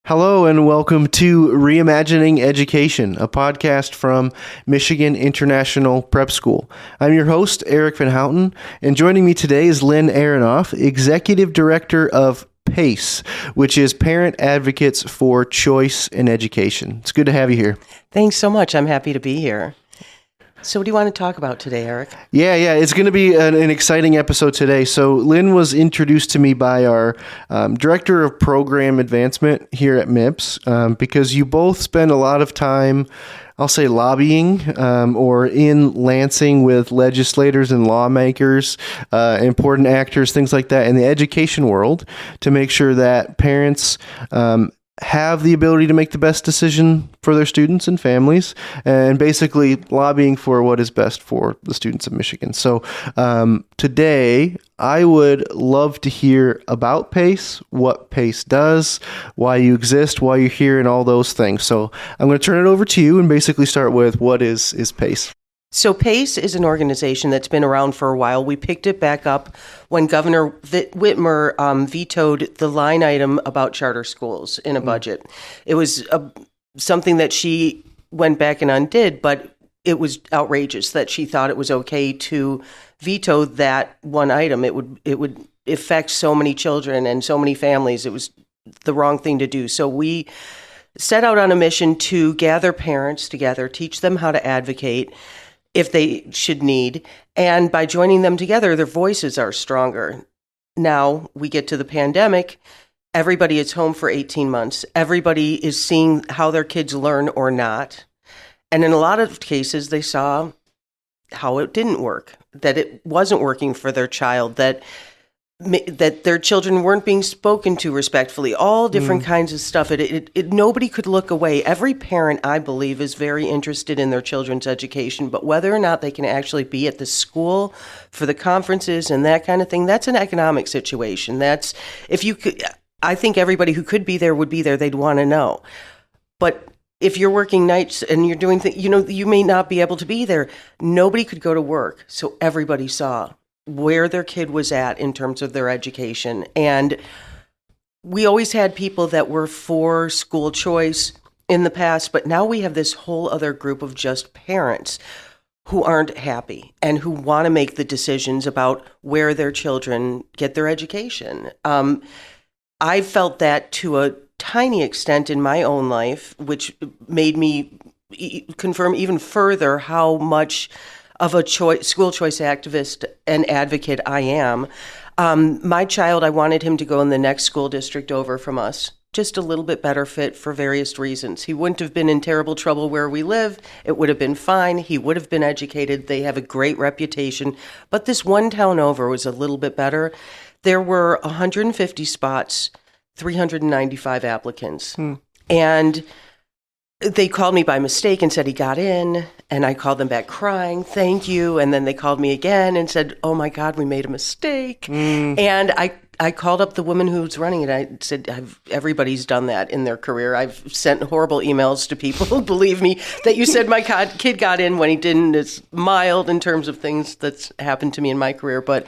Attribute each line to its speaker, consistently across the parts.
Speaker 1: Hello and welcome to Reimagining Education, a podcast from Michigan International Prep School. I'm your host, Eric Van Houten, and joining me today is Lynn Aronoff, Executive Director of PACE, which is Parent Advocates for Choice in Education. It's good to have you here.
Speaker 2: Thanks so much. I'm happy to be here. So what do you want to talk about today, Eric?
Speaker 1: Yeah, it's going to be an exciting episode today. So Lynn was introduced to me by our Director of Program Advancement here at MIPS because you both spend a lot of time, I'll say, lobbying or in Lansing with legislators and lawmakers, important actors, things like that in the education world to make sure that parents have the ability to make the best decision for their students and families, and basically lobbying for what is best for the students of Michigan. So today, I would love to hear about PACE, what PACE does, why you exist, why you're here, and all those things. So I'm going to turn it over to you and basically start with what is PACE?
Speaker 2: So PACE is an organization that's been around for a while. We picked it back up when Governor Whitmer vetoed the line item about charter schools in a budget. It was something that she went back and undid, but it was outrageous that she thought it was okay to veto that one item. It would affect so many children and so many families. It was the wrong thing to do. So we set out on a mission to gather parents together, teach them how to advocate if they should need. And by joining them together, their voices are stronger. Now we get to the pandemic. Everybody is home for 18 months. Everybody is seeing how their kids learn or not. And in a lot of cases, they saw how it didn't work, that it wasn't working for their child, that their children weren't being spoken to respectfully, all different kinds of stuff. Nobody could look away. Every parent, I believe, is very interested in their children's education, but whether or not they can actually be at the school for the conferences and that kind of thing, that's an economic situation. That's, if you could, I think everybody who could be there would be there. They'd want to know. But if you're working nights and you're doing things, you may not be able to be there. Nobody could go to work. So everybody saw where their kid was at in terms of their education. And we always had people that were for school choice in the past, but now we have this whole other group of just parents who aren't happy and who want to make the decisions about where their children get their education. I felt that to a tiny extent in my own life, which made me confirm even further how much of a school choice activist and advocate I am. My child, I wanted him to go in the next school district over from us, just a little bit better fit for various reasons. He wouldn't have been in terrible trouble where we live. It would have been fine. He would have been educated. They have a great reputation. But this one town over was a little bit better. There were 150 spots, 395 applicants. And they called me by mistake and said he got in, and I called them back crying, thank you. And then they called me again and said, oh my God, we made a mistake. And I called up the woman who's running it. I said, everybody's done that in their career. I've sent horrible emails to people, believe me, that you said my kid got in when he didn't. It's mild in terms of things that's happened to me in my career. But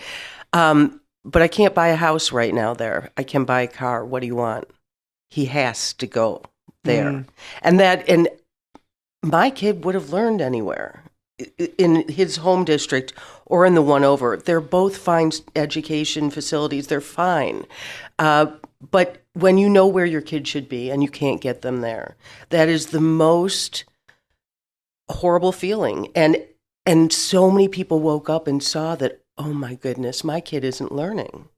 Speaker 2: I can't buy a house right now there. I can buy a car. What do you want? He has to go there. And my kid would have learned anywhere in his home district or in the one over. They're both fine education facilities. They're fine. But when you know where your kid should be and you can't get them there, that is the most horrible feeling. And so many people woke up and saw that, oh my goodness, my kid isn't learning.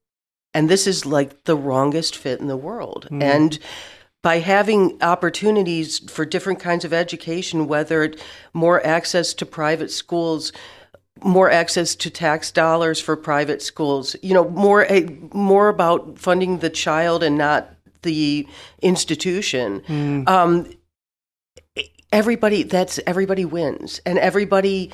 Speaker 2: And this is like the wrongest fit in the world. And by having opportunities for different kinds of education, whether it's more access to private schools, more access to tax dollars for private schools, more about funding the child and not the institution. Everybody wins, and everybody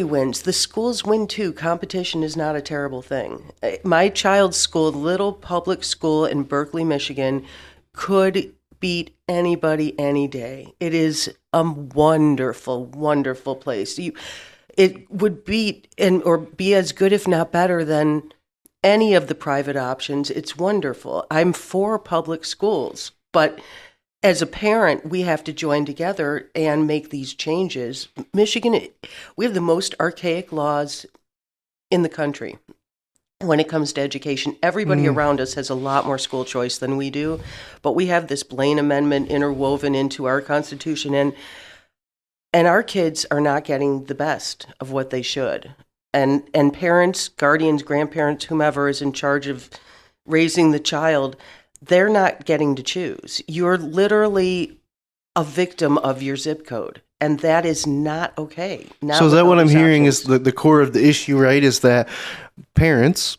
Speaker 2: wins. The schools win too. Competition is not a terrible thing. My child's school, little public school in Berkeley, Michigan, could beat anybody any day. It is a wonderful, wonderful place. It would beat or be as good, if not better, than any of the private options. It's wonderful. I'm for public schools, but as a parent, we have to join together and make these changes. Michigan, we have the most archaic laws in the country when it comes to education. Everybody around us has a lot more school choice than we do, but we have this Blaine Amendment interwoven into our Constitution, and our kids are not getting the best of what they should. And parents, guardians, grandparents, whomever is in charge of raising the child, they're not getting to choose. You're literally a victim of your zip code, and that is not okay.
Speaker 1: So is that what I'm hearing is the core of the issue, right? Is that parents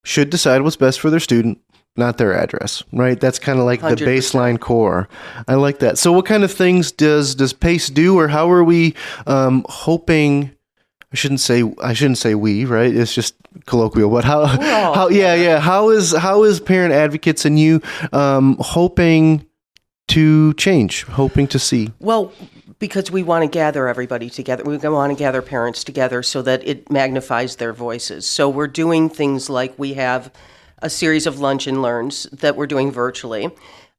Speaker 1: should decide what's best for their student, not their address, right? That's kind of like 100%. The baseline core. I like that. So what kind of things does PACE do, or how are we hoping? I shouldn't say we, right? It's just colloquial, but how is parent advocates and you hoping to change, hoping to see?
Speaker 2: Well, because we want to gather everybody together. We want to gather parents together so that it magnifies their voices. So we're doing things like we have a series of lunch and learns that we're doing virtually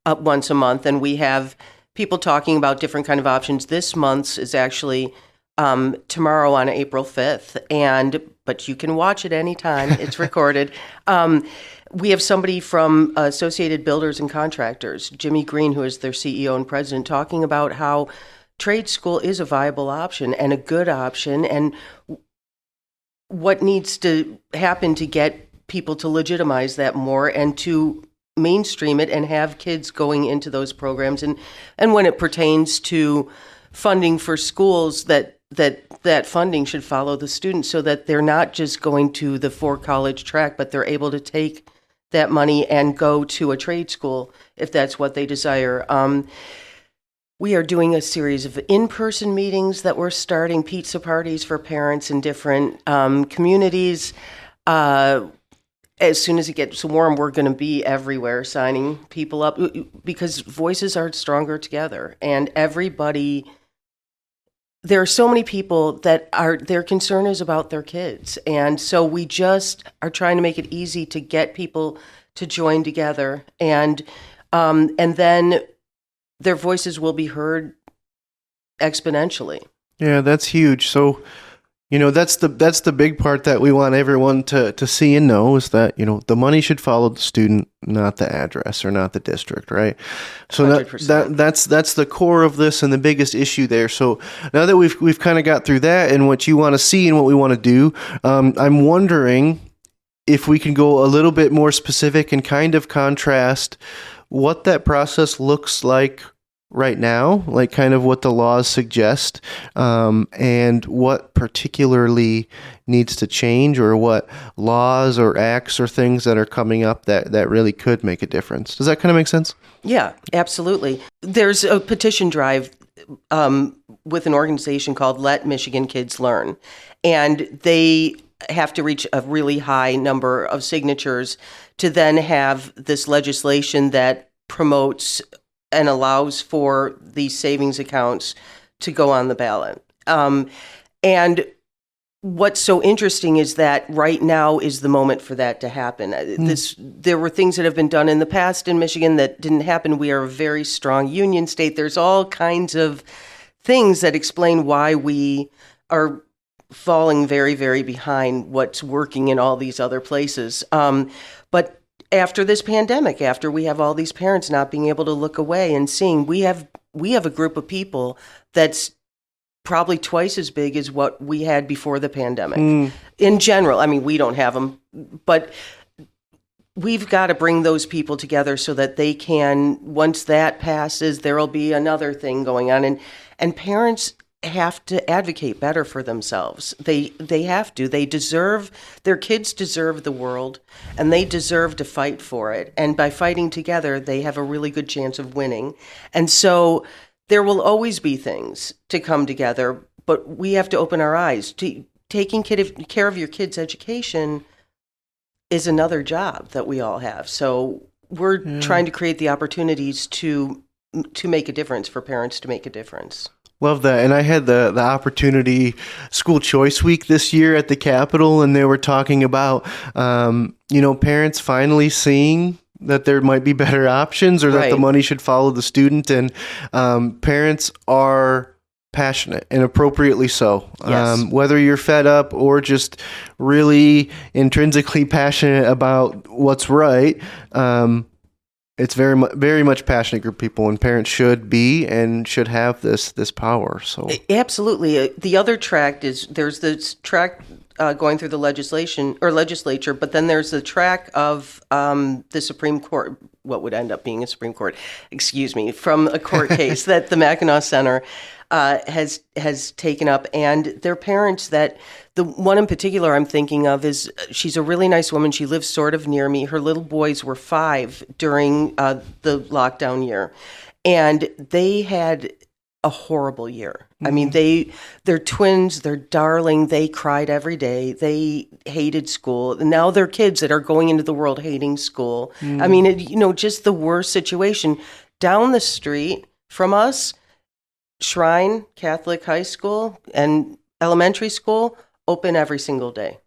Speaker 2: once a month, and we have people talking about different kind of options. This month's is actually tomorrow on April 5th, but you can watch it anytime. It's recorded. We have somebody from Associated Builders and Contractors, Jimmy Green, who is their CEO and president, talking about how trade school is a viable option and a good option, and what needs to happen to get people to legitimize that more and to mainstream it and have kids going into those programs. And when it pertains to funding for schools, that funding should follow the students so that they're not just going to the for-college track, but they're able to take that money and go to a trade school if that's what they desire. We are doing a series of in-person meetings that we're starting, pizza parties for parents in different communities. As soon as it gets warm, we're going to be everywhere signing people up because voices are stronger together. And there are so many people that their concern is about their kids. And so we just are trying to make it easy to get people to join together. And then their voices will be heard exponentially. Yeah,
Speaker 1: that's huge. So, that's the big part that we want everyone to see and know is that, the money should follow the student, not the address or not the district, right? So that's the core of this and the biggest issue there. So now that we've kind of got through that and what you want to see and what we want to do, I'm wondering if we can go a little bit more specific and kind of contrast what that process looks like right now, like kind of what the laws suggest, and what particularly needs to change, or what laws or acts or things that are coming up that really could make a difference. Does that kind of make sense?
Speaker 2: Yeah, absolutely. There's a petition drive with an organization called Let Michigan Kids Learn, and they have to reach a really high number of signatures to then have this legislation that promotes and allows for these savings accounts to go on the ballot. And what's so interesting is that right now is the moment for that to happen. There were things that have been done in the past in Michigan that didn't happen. We are a very strong union state. There's all kinds of things that explain why we are falling very, very behind what's working in all these other places. But after this pandemic, after we have all these parents not being able to look away and seeing, we have a group of people that's probably twice as big as what we had before the pandemic. In general, I mean, we don't have them, but we've got to bring those people together so that they can, once that passes, there'll be another thing going on. And parents have to advocate better for themselves. They have to. Their kids deserve the world, and they deserve to fight for it. And by fighting together, they have a really good chance of winning. And so there will always be things to come together, but we have to open our eyes. Taking care of your kids' education is another job that we all have. So we're trying to create the opportunities to make a difference, for parents to make a difference.
Speaker 1: Love that. And I had the opportunity, school choice week this year at the Capitol, and they were talking about, parents finally seeing that there might be better options, or that the
Speaker 2: Right.
Speaker 1: money should follow the student. And parents are passionate, and appropriately so.
Speaker 2: Yes.
Speaker 1: Whether you're fed up or just really intrinsically passionate about what's right, it's very much passionate group of people, and parents should be and should have this power. So
Speaker 2: Absolutely. The other track is there's this track going through the legislature, but then there's the track of the Supreme Court, what would end up being a Supreme Court, from a court case that the Mackinac Center has taken up, and their parents that. The one in particular I'm thinking of is she's a really nice woman. She lives sort of near me. Her little boys were 5 during the lockdown year, and they had a horrible year. Mm-hmm. I mean, they're twins. They're darling. They cried every day. They hated school. And now they're kids that are going into the world hating school. Mm-hmm. I mean, just the worst situation. Down the street from us, Shrine Catholic High School and elementary school open every single day.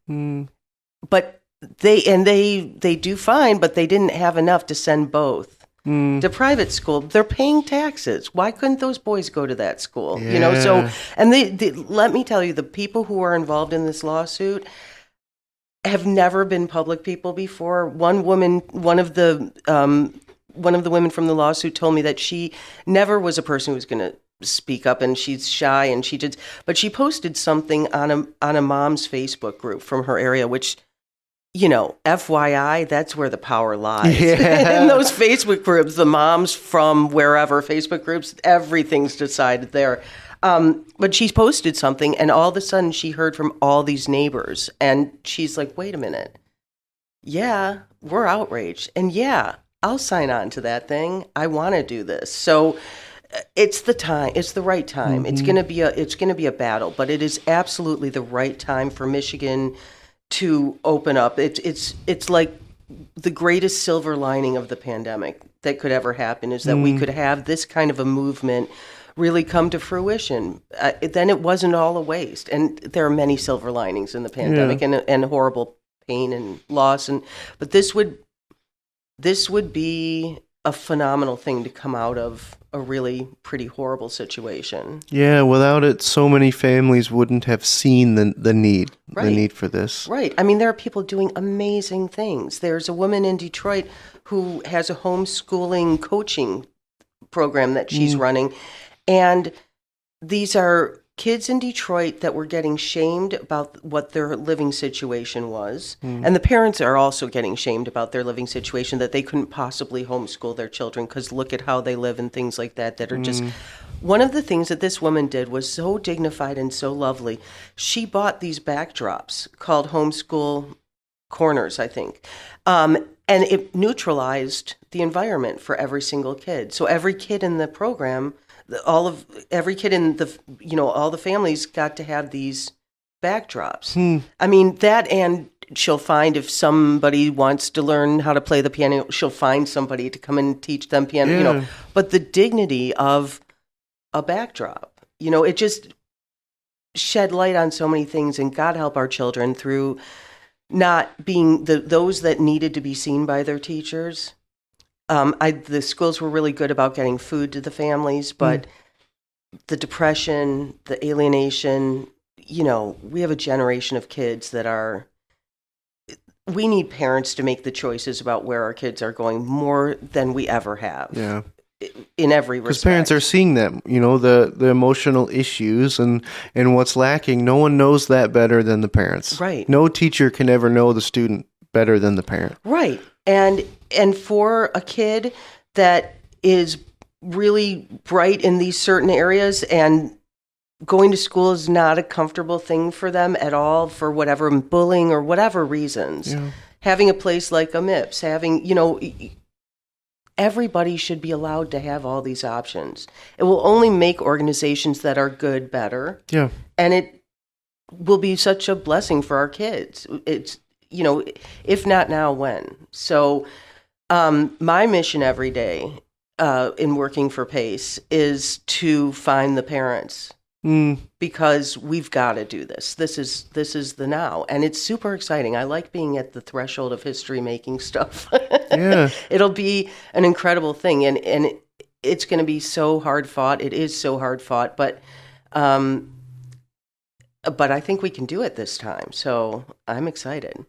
Speaker 2: But they do fine, but they didn't have enough to send both to private school. They're paying taxes. Why couldn't those boys go to that school?
Speaker 1: Yeah.
Speaker 2: So, and they let me tell you, the people who are involved in this lawsuit have never been public people before. One of the women from the lawsuit told me that she never was a person who was going to speak up, and she's shy, and but she posted something on a mom's Facebook group from her area, which, FYI, that's where the power lies. Yeah. In those Facebook groups, the moms from wherever Facebook groups, everything's decided there. But she posted something, and all of a sudden she heard from all these neighbors, and she's like, wait a minute. Yeah, we're outraged. And yeah, I'll sign on to that thing. I want to do this. So it's the time. It's the right time. Mm-hmm. It's gonna be a battle, but it is absolutely the right time for Michigan to open up. It's like the greatest silver lining of the pandemic that could ever happen is that we could have this kind of a movement really come to fruition. Then it wasn't all a waste. And there are many silver linings in the pandemic, and horrible pain and loss. But this would be a phenomenal thing to come out of a really pretty horrible situation.
Speaker 1: Yeah, without it, so many families wouldn't have seen the need,
Speaker 2: right.
Speaker 1: The need for this.
Speaker 2: Right. I mean, there are people doing amazing things. There's a woman in Detroit who has a homeschooling coaching program that she's running, and these are kids in Detroit that were getting shamed about what their living situation was. And the parents are also getting shamed about their living situation, that they couldn't possibly homeschool their children because look at how they live and things like that are just... One of the things that this woman did was so dignified and so lovely. She bought these backdrops called Homeschool Corners, I think. And it neutralized the environment for every single kid. So every kid in the program... every kid in all the families got to have these backdrops. I mean, that, and she'll find if somebody wants to learn how to play the piano, she'll find somebody to come and teach them piano, but the dignity of a backdrop, it just shed light on so many things, and God help our children through not being those that needed to be seen by their teachers. The schools were really good about getting food to the families, but the depression, the alienation, we have a generation of kids we need parents to make the choices about where our kids are going more than we ever have. Yeah. In every respect.
Speaker 1: Because parents are seeing that, the emotional issues and what's lacking. No one knows that better than the parents.
Speaker 2: Right.
Speaker 1: No teacher can ever know the student better than the parent.
Speaker 2: Right. And for a kid that is really bright in these certain areas and going to school is not a comfortable thing for them at all, for whatever bullying or whatever reasons, having a place like a MIPS, everybody should be allowed to have all these options. It will only make organizations that are good better. Yeah. And it will be such a blessing for our kids. It's, if not now, when? So my mission every day in working for PACE is to find the parents. Because we've got to do this. This is the now, and it's super exciting. I like being at the threshold of history making stuff.
Speaker 1: Yeah,
Speaker 2: it'll be an incredible thing, and it's going to be so hard fought. It is so hard fought, but I think we can do it this time. So I'm excited.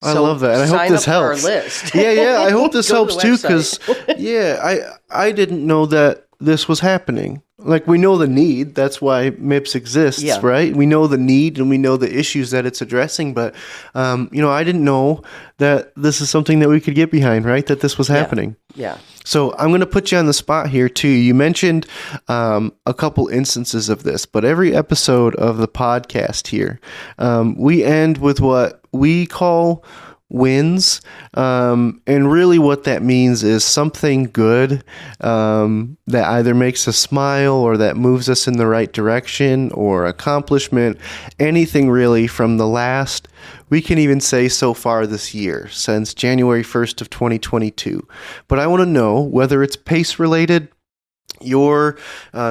Speaker 1: I love that, and I hope this helps.
Speaker 2: Our list.
Speaker 1: Yeah, I hope this
Speaker 2: Go
Speaker 1: helps
Speaker 2: to
Speaker 1: too,
Speaker 2: website.
Speaker 1: because I didn't know that this was happening. Like, we know the need. That's why MIPS exists, right? We know the need and we know the issues that it's addressing. But, I didn't know that this is something that we could get behind, right? That this was happening.
Speaker 2: Yeah.
Speaker 1: So I'm going to put you on the spot here, too. You mentioned a couple instances of this, but every episode of the podcast here, we end with what we call wins, and really what that means is something good that either makes us smile or that moves us in the right direction, or accomplishment, anything really from the last, we can even say so far this year, since January 1st of 2022. But I want to know whether it's PACE related, your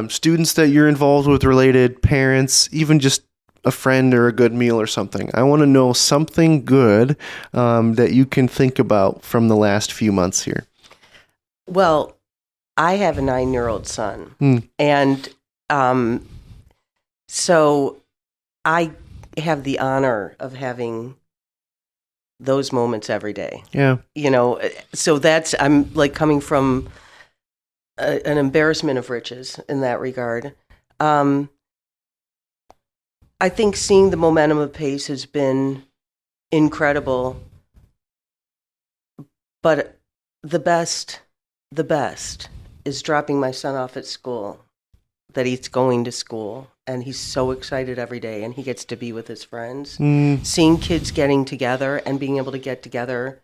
Speaker 1: students that you're involved with related, parents, even just a friend or a good meal or something. I want to know something good that you can think about from the last few months here.
Speaker 2: Well, I have a 9-year-old son, and so I have the honor of having those moments every day.
Speaker 1: Yeah.
Speaker 2: So I'm like coming from an embarrassment of riches in that regard. I think seeing the momentum of PACE has been incredible, but the best is dropping my son off at school, that he's going to school, and he's so excited every day, and he gets to be with his friends. Seeing kids getting together and being able to get together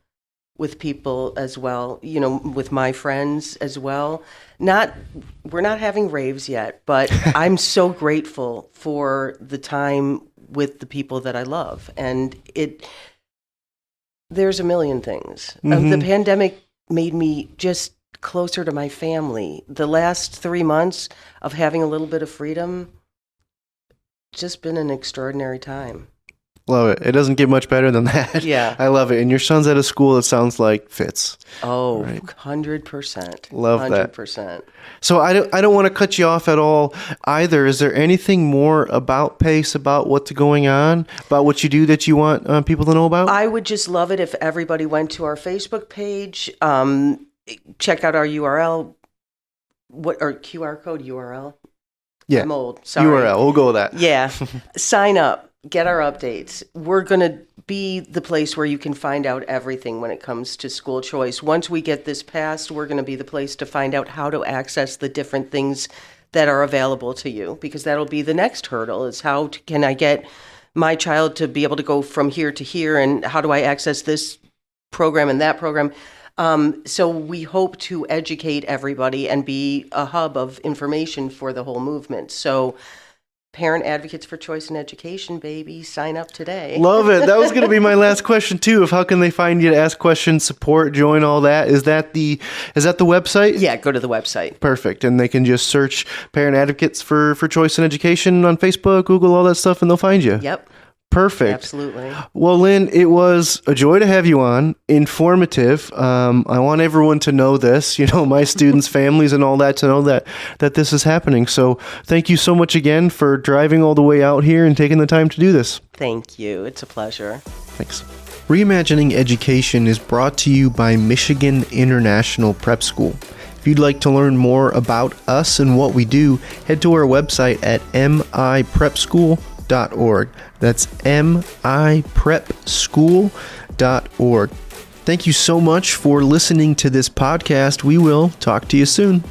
Speaker 2: with people as well, with my friends as well. We're not having raves yet, but I'm so grateful for the time with the people that I love. And there's a million things. The pandemic made me just closer to my family. The last 3 months of having a little bit of freedom, just been an extraordinary time.
Speaker 1: Love it. It doesn't get much better than that.
Speaker 2: Yeah.
Speaker 1: I love it. And your son's at a school that sounds like fits.
Speaker 2: Oh,
Speaker 1: right?
Speaker 2: 100%.
Speaker 1: Love
Speaker 2: 100%.
Speaker 1: that. So I don't want to cut you off at all either. Is there anything more about PACE, about what's going on, about what you do that you want people to know about?
Speaker 2: I would just love it if everybody went to our Facebook page, check out our URL, or QR code URL.
Speaker 1: Yeah.
Speaker 2: I'm old. Sorry.
Speaker 1: URL. We'll go with that.
Speaker 2: Yeah. Sign up. Get our updates. We're going to be the place where you can find out everything when it comes to school choice. Once we get this passed, we're going to be the place to find out how to access the different things that are available to you, because that'll be the next hurdle, is can I get my child to be able to go from here to here, and how do I access this program and that program? So we hope to educate everybody and be a hub of information for the whole movement. So Parent Advocates for Choice in Education, baby, sign up today.
Speaker 1: Love it. That was going to be my last question too, of how can they find you to ask questions, support, join, all that. Is that the website?
Speaker 2: Yeah, go to the website.
Speaker 1: Perfect. And they can just search Parent Advocates for Choice in Education on Facebook, Google, all that stuff, and they'll find you.
Speaker 2: Yep.
Speaker 1: Perfect.
Speaker 2: Absolutely.
Speaker 1: Well, Lynn, it was a joy to have you on. Informative. I want everyone to know this, my students, families, and all that, to know that this is happening. So thank you so much again for driving all the way out here and taking the time to do this.
Speaker 2: Thank you. It's a pleasure.
Speaker 1: Thanks. Reimagining Education is brought to you by Michigan International Prep School. If you'd like to learn more about us and what we do, head to our website at miprepschool.org. That's miprepschool.org. Thank you so much for listening to this podcast. We will talk to you soon.